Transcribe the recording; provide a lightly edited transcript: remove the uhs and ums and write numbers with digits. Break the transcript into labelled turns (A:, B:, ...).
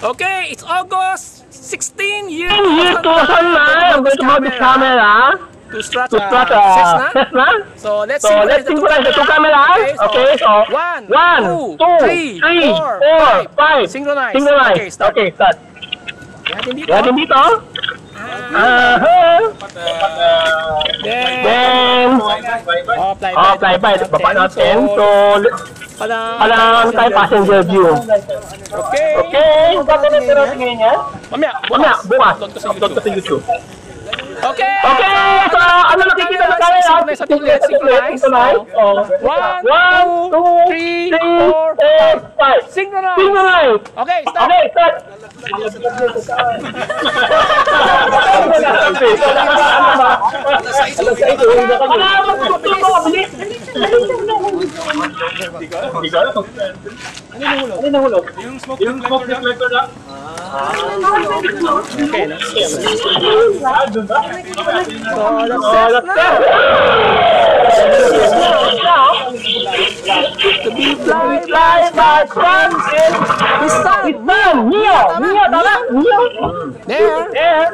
A: Okay, it's August 16 year
B: 2009. I'm going to mount this camera
A: to start
B: Cessna.
A: So let's
B: synchronize the two cameras. Okay, so 1, 2, 3, 4, 5.
A: Synchronize.
B: Okay, start. Yan dito. Then fly by. Baba natin. So, parang tayo passenger view. Okay. Bakit na pero tingin niya? Mamaya, bukas. Upload ko sa YouTube.
A: Okay,
B: so ano nakikita na tayo?
A: Synchronize. 1, 2, 3, 4, 5. Synchronize. Okay, start.
B: Ano nahulog? Yung smoke reflector na.
A: Okay, to be fly by sun is sun.
B: Neo, tama?
A: There.